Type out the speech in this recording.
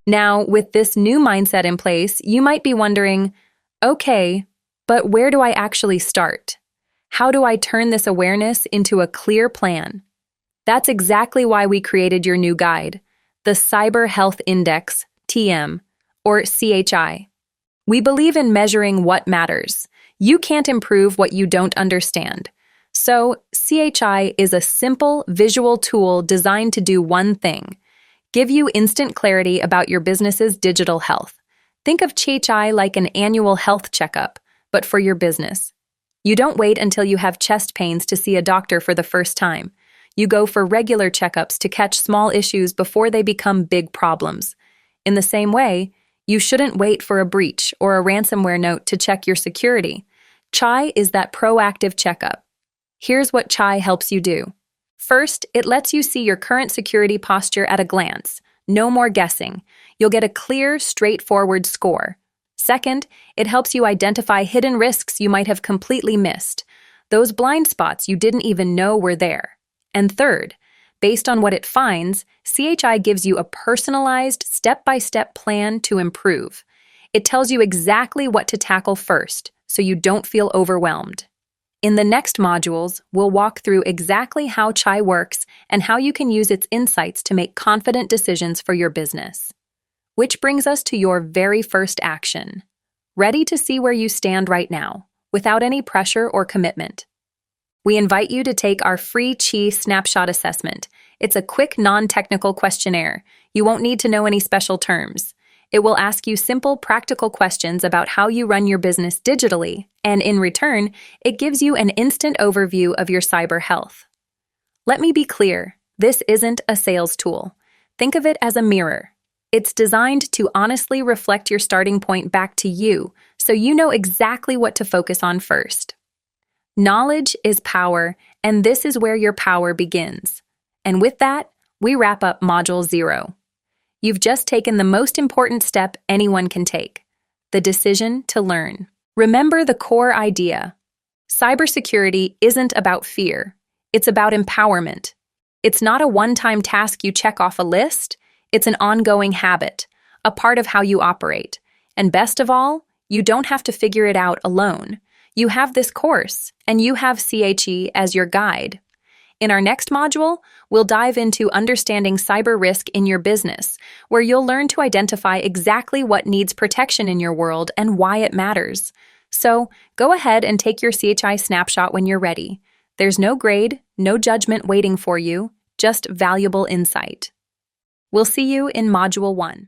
Now, with this new mindset in place, you might be wondering, okay, but where do I actually start? How do I turn this awareness into a clear plan? That's exactly why we created your new guide, the Cyber Health Index, TM, or CHI. We believe in measuring what matters. You can't improve what you don't understand. So, CHI is a simple, visual tool designed to do one thing: give you instant clarity about your business's digital health. Think of CHI like an annual health checkup, but for your business. You don't wait until you have chest pains to see a doctor for the first time. You go for regular checkups to catch small issues before they become big problems. In the same way, you shouldn't wait for a breach or a ransomware note to check your security. CHI is that proactive checkup. Here's what CHI helps you do. First, it lets you see your current security posture at a glance. No more guessing. You'll get a clear, straightforward score. Second, it helps you identify hidden risks you might have completely missed, those blind spots you didn't even know were there. And third, based on what it finds, CHI gives you a personalized, step-by-step plan to improve. It tells you exactly what to tackle first, so you don't feel overwhelmed. In the next modules, we'll walk through exactly how CHI works and how you can use its insights to make confident decisions for your business. Which brings us to your very first action. Ready to see where you stand right now, without any pressure or commitment. We invite you to take our free CHI Snapshot Assessment. It's a quick, non-technical questionnaire. You won't need to know any special terms. It will ask you simple, practical questions about how you run your business digitally, and in return, it gives you an instant overview of your cyber health. Let me be clear, this isn't a sales tool. Think of it as a mirror. It's designed to honestly reflect your starting point back to you, so you know exactly what to focus on first. Knowledge is power, and this is where your power begins. And with that, we wrap up Module 0. You've just taken the most important step anyone can take: the decision to learn. Remember the core idea. Cybersecurity isn't about fear. It's about empowerment. It's not a one-time task you check off a list. It's an ongoing habit, a part of how you operate. And best of all, you don't have to figure it out alone. You have this course, and you have CHI as your guide. In our next module, we'll dive into understanding cyber risk in your business, where you'll learn to identify exactly what needs protection in your world and why it matters. So, go ahead and take your CHI snapshot when you're ready. There's no grade, no judgment waiting for you, just valuable insight. We'll see you in Module 1.